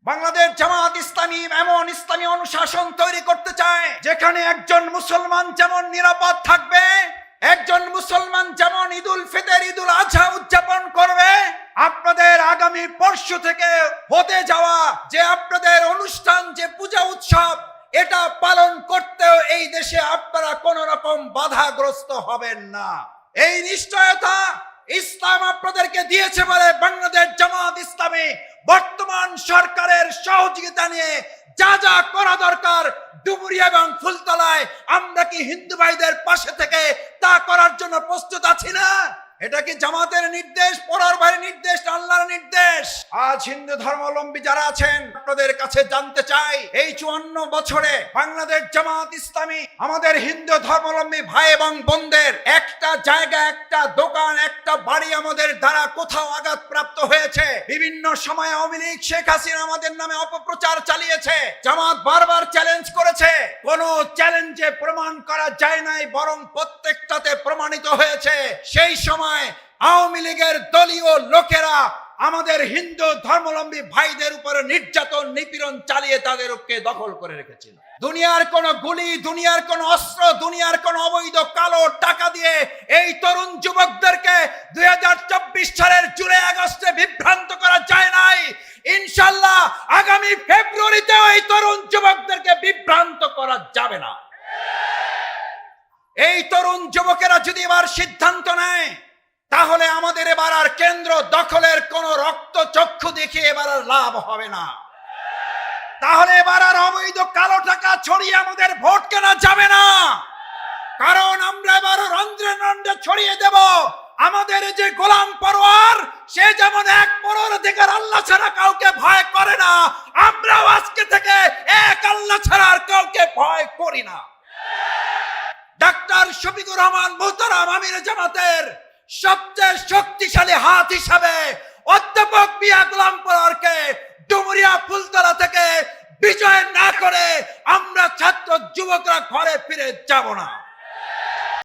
বাংলাদেশ জামাত ইসলামী এমন ইসলামী অনুশাসন তৈরি করতে চায় যেখানে একজন মুসলমান যেমন নিরাপদ থাকবে, একজন মুসলমান যেমন ঈদুল ফিতর ঈদুল আজহা উদযাপন করবে, আপনাদের আগামী পরশু থেকে হতে যাওয়া যে আপনাদের অনুষ্ঠান, যে পূজা উৎসব, এটা পালন করতেও এই দেশে আপনারা কোন রকম বাধাগ্রস্ত হবেন না। এই নিশ্চয়তা ইসলাম আপনাদেরকে দিয়েছে বলে বাংলাদেশ জামাত ইসলামী বর্তমান সরকারের সহযোগিতা নিয়ে যা যা করা দরকার ডুমুরিয়া এবং ফুলতলায় আমরা কি হিন্দু ভাইদের পাশে থেকে তা করার জন্য প্রস্তুত আছি না? এটা কি জামাতের নির্দেশ, পরার ভাইয়ের নির্দেশ, আল্লাহর নির্দেশ? আজ হিন্দু ধর্মাবলম্বী যারা আছেন আপনাদের কাছে জানতে চাই, এই 54 বছরে বাংলাদেশ জামাত ইসলামী আমাদের হিন্দু ধর্মাবলম্বী ভাই এবং বোনদের একটা জায়গা, একটা দোকান, একটা বাড়ি আমাদের দ্বারা কোথাও আঘাত প্রাপ্ত হয়েছে? বিভিন্ন সময় আওয়ামী লীগ, শেখ হাসিনা আমাদের নামে অপপ্রচার চালিয়েছে। জামাত বারবার চ্যালেঞ্জ করেছে, কোন চ্যালেঞ্জে প্রমাণ করা যায় নাই, বরং প্রত্যেকটাতে প্রমাণিত হয়েছে সেই সময় আওয়ামী লীগের দলীয় লোকেরা আমাদের হিন্দু ধর্মাবলম্বী ভাইদের উপরে নির্যাতন নিপীড়ন চালিয়ে তাদেরকে দখল করে রেখেছিল। দুনিয়ার কোন গুলি, দুনিয়ার কোন অস্ত্র, দুনিয়ার কোন অবৈধ কালো টাকা দিয়ে এই তরুণ যুবকদেরকে 2024 সালের জুলাই আগস্টে বিভ্রান্ত করা যায় নাই। ইনশাআল্লাহ আগামী ফেব্রুয়ারিতেও এই তরুণ যুবকদেরকে বিভ্রান্ত করা যাবে না। এই তরুণ যুবকেরা যদি এবার সিদ্ধান্ত নেয়, তাহলে আমাদের এবার আর কেন্দ্র দখলের কোন রক্ত চক্ষু দেখে এবার আর লাভ হবে না। তাহলে এবার আর অবৈধ কালো টাকা ছড়িয়ে আমাদের ভোট কেনা যাবে না। কারণ আমরা এবার রন্ধ্রে রন্ধ্রে ছড়িয়ে দেব আমাদের যে গোলাম পরোয়ার, সে যেমন এক পরোয়ার অধিকার আল্লাহ ছাড়া কাউকে ভয় করে না, আমরাও আজকে থেকে এক আল্লাহ ছাড়া আর কাউকে ভয় করি না। ডাক্তার শফিকুর রহমান মোহতারাম আমির জামাতের সবচেয়ে শক্তিশালী হাত হিসাবে অধ্যাপক মিয়া গোলাম পরোয়ারকে ডুমুরিয়া ফুলতলা থেকে বিজয় না করে আমরা ছাত্র যুবকরা ঘরে ফিরে যাব না।